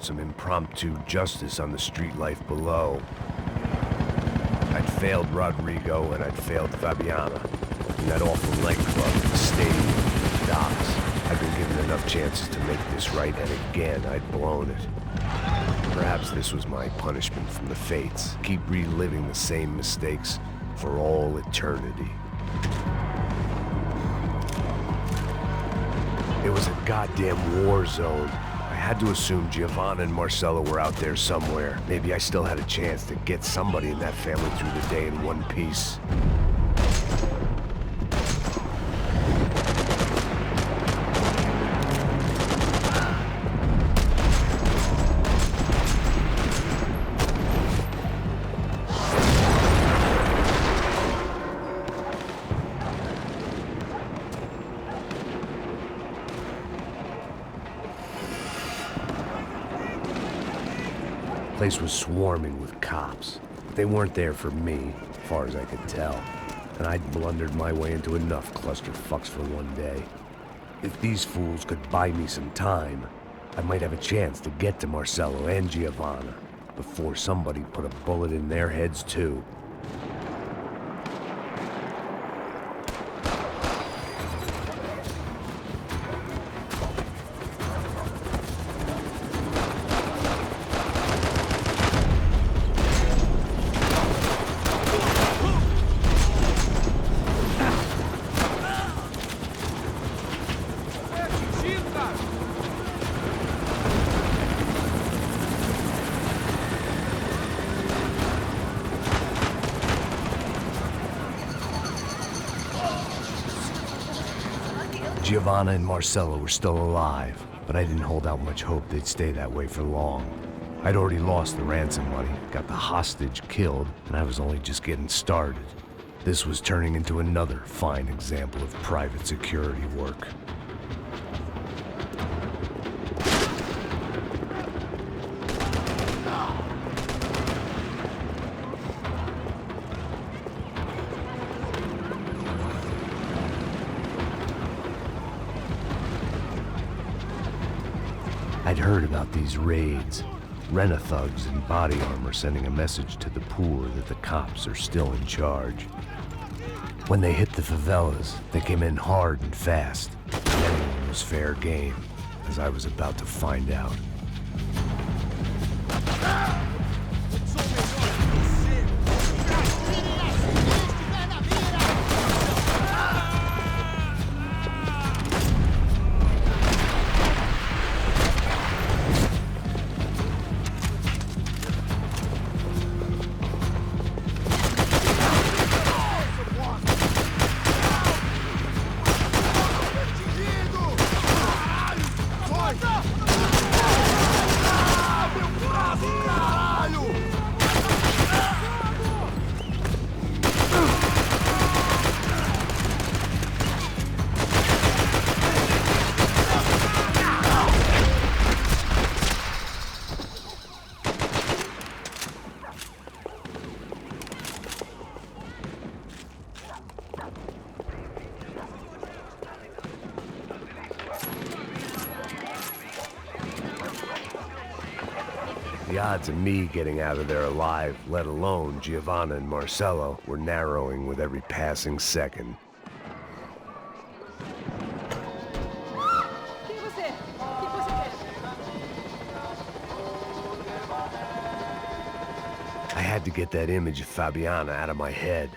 some impromptu justice on the street life below. I'd failed Rodrigo and I'd failed Fabiana. In that awful nightclub, the stadium, the docks. I'd been given enough chances to make this right, and again, I'd blown it. Perhaps this was my punishment from the fates. Keep reliving the same mistakes for all eternity. It was a goddamn war zone. I had to assume Giovanna and Marcello were out there somewhere. Maybe I still had a chance to get somebody in that family through the day in one piece. The place was swarming with cops. They weren't there for me, as far as I could tell, and I'd blundered my way into enough clusterfucks for one day. If these fools could buy me some time, I might have a chance to get to Marcello and Giovanna before somebody put a bullet in their heads too. Giovanna and Marcello were still alive, but I didn't hold out much hope they'd stay that way for long. I'd already lost the ransom money, got the hostage killed, and I was only just getting started. This was turning into another fine example of private security work. I'd heard about these raids. Rent-a-thugs in body armor sending a message to the poor that the cops are still in charge. When they hit the favelas, they came in hard and fast. Anyone was fair game, as I was about to find out. The odds of me getting out of there alive, let alone Giovanna and Marcello, were narrowing with every passing second. I had to get that image of Fabiana out of my head.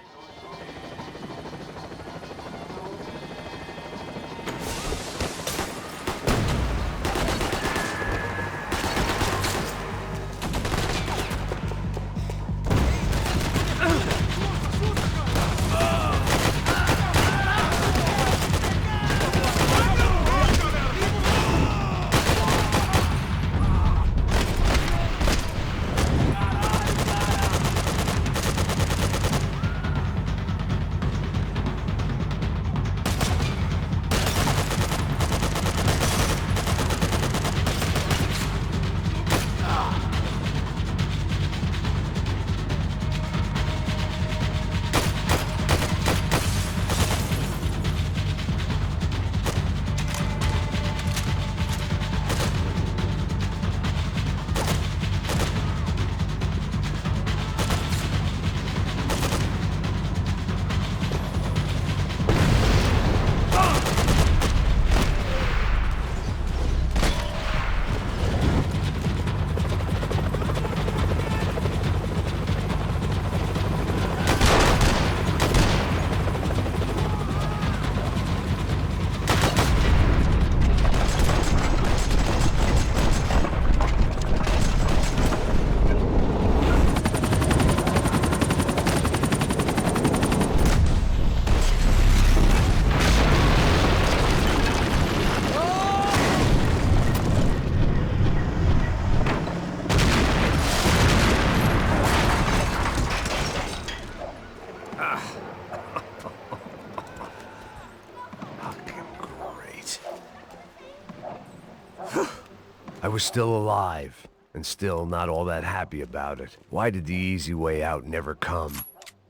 was still alive, and still not all that happy about it. Why did the easy way out never come?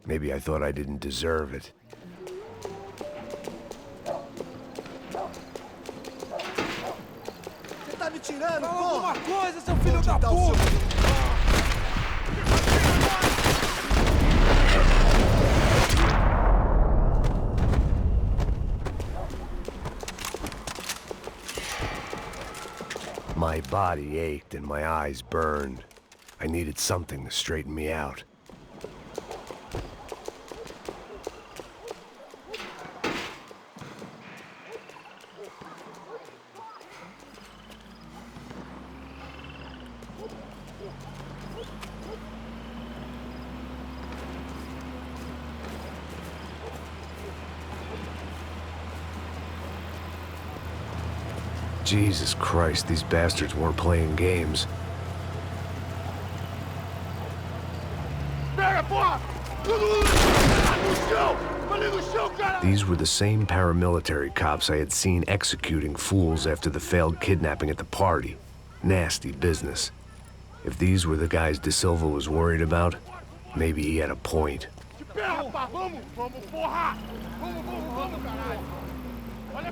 Maybe I thought I didn't deserve it. Você tá me tirando, fala alguma coisa, seu filho da puta! My body ached and my eyes burned. I needed something to straighten me out. Jesus Christ, these bastards weren't playing games. These were the same paramilitary cops I had seen executing fools after the failed kidnapping at the party. Nasty business. If these were the guys De Silva was worried about, maybe he had a point.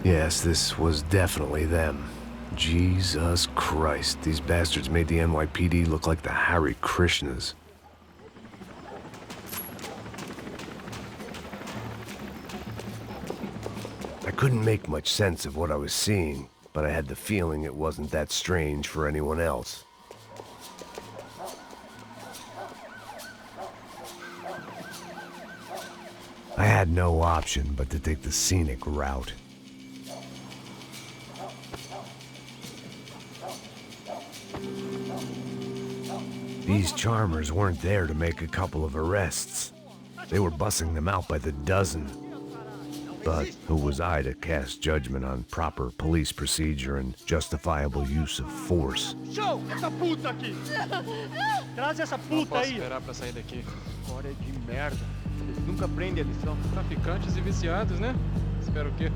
Yes, this was definitely them. Jesus Christ, these bastards made the NYPD look like the Hare Krishnas. I couldn't make much sense of what I was seeing, but I had the feeling it wasn't that strange for anyone else. I had no option but to take the scenic route. These charmers weren't there to make a couple of arrests. They were bussing them out by the dozen. But who was I to cast judgment on proper police procedure and justifiable use of force? Show essa puta aqui! Traz essa puta aí! Esperar pra sair daqui. História de merda. Eles nunca prendem a lição. Traficantes e viciados, né? Espero o quê?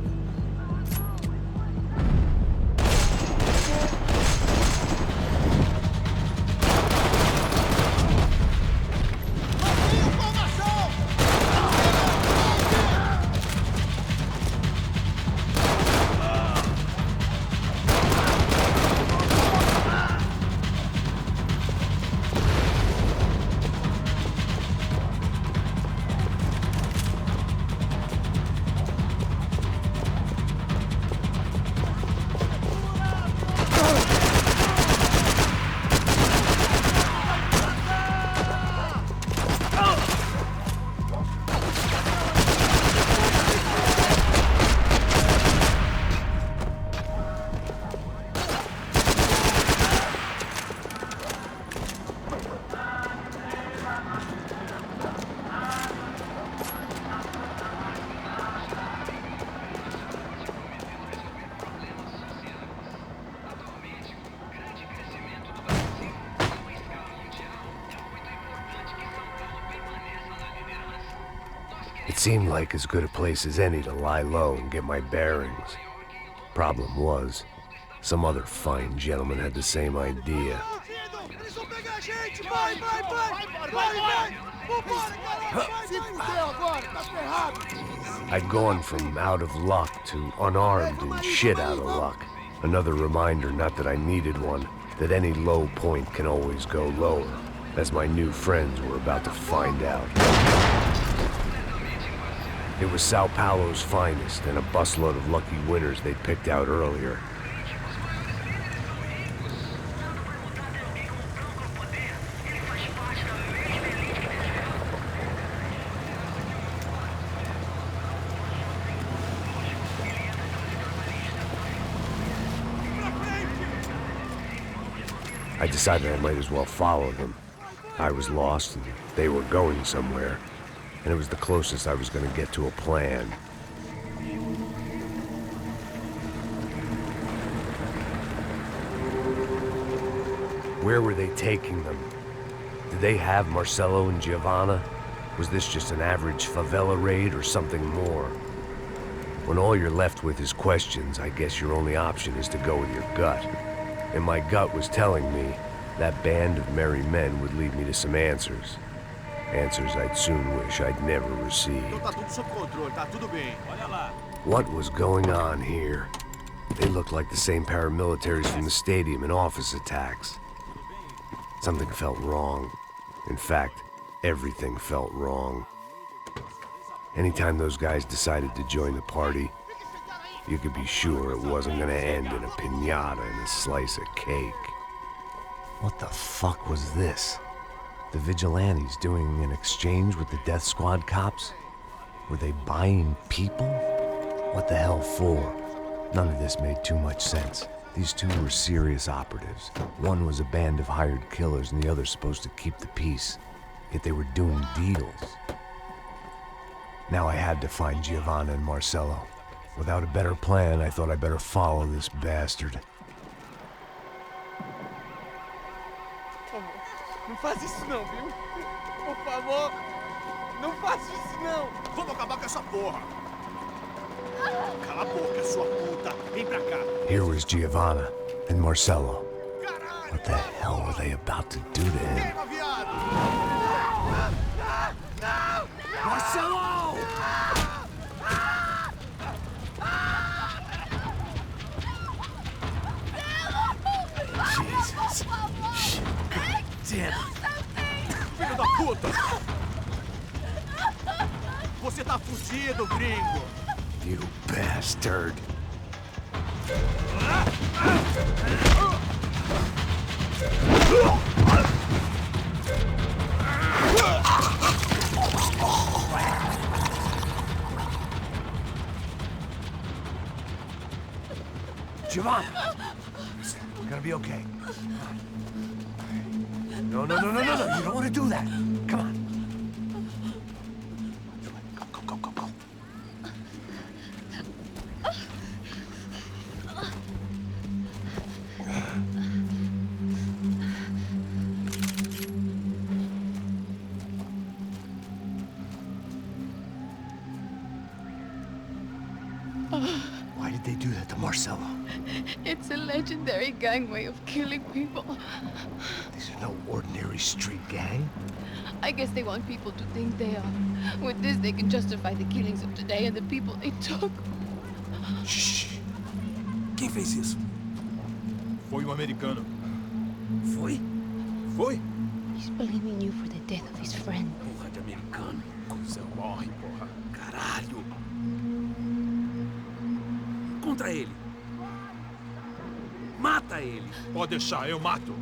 It seemed like as good a place as any to lie low and get my bearings. Problem was, some other fine gentleman had the same idea. I'd gone from out of luck to unarmed and shit out of luck. Another reminder, not that I needed one, that any low point can always go lower, as my new friends were about to find out. It was Sao Paulo's finest and a busload of lucky winners they'd picked out earlier. I decided I might as well follow them. I was lost and they were going somewhere, and it was the closest I was going to get to a plan. Where were they taking them? Did they have Marcelo and Giovanna? Was this just an average favela raid or something more? When all you're left with is questions, I guess your only option is to go with your gut. and my gut was telling me that band of merry men would lead me to some answers. Answers I'd soon wish I'd never received. Tá tudo sob controle, tá tudo bem. Olha lá. What was going on here? They looked like the same paramilitaries from the stadium in office attacks. Something felt wrong. In fact, everything felt wrong. Anytime those guys decided to join the party, you could be sure it wasn't gonna end in a piñata and a slice of cake. What the fuck was this? The vigilantes doing an exchange with the death squad cops? Were they buying people? What the hell for? None of this made too much sense. These two were serious operatives. One was a band of hired killers and the other supposed to keep the peace. Yet they were doing deals. Now I had to find Giovanna and Marcello. Without a better plan, I thought I'd better follow this bastard. Não faz isso não, viu? Por favor, não faça isso não. Vamos acabar com essa porra. Cala a boca, sua puta. Vem pra cá. Here was Giovanna and Marcello. What the hell were they about to do to him? Queima, viado. Marcello! Jesus. Shit. God damn it. Filho da puta. Você tá fudido, gringo. You bastard. Giovanna! Listen, we're gonna be okay. No, no, no, no, no, no. You don't want to do that. Come on. Go, go, go, go, go. Why did they do that to Marcello? It's a legendary gangway of killing people. These are no ordinary street gang. I guess they want people to think they are. With this, they can justify the killings of today and the people they took. Shh. Quem fez isso? Foi um americano. Foi? Foi? He's blaming you for the death of his friend. Porra de americano. Coisa morre, porra. Caralho. Contra ele. Mata ele. Pode deixar, eu mato.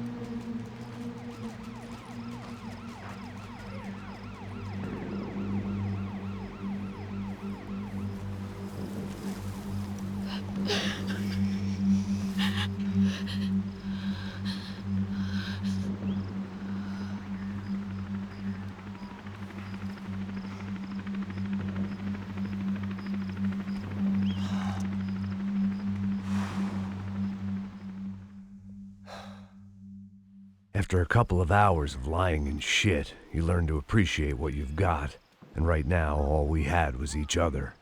After a couple of hours of lying in shit, you learn to appreciate what you've got. And right now, all we had was each other.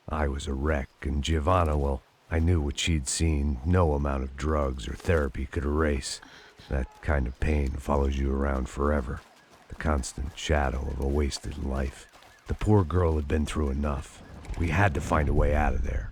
I was a wreck, and Giovanna, well, I knew what she'd seen no amount of drugs or therapy could erase. That kind of pain follows you around forever. The constant shadow of a wasted life. The poor girl had been through enough. We had to find a way out of there.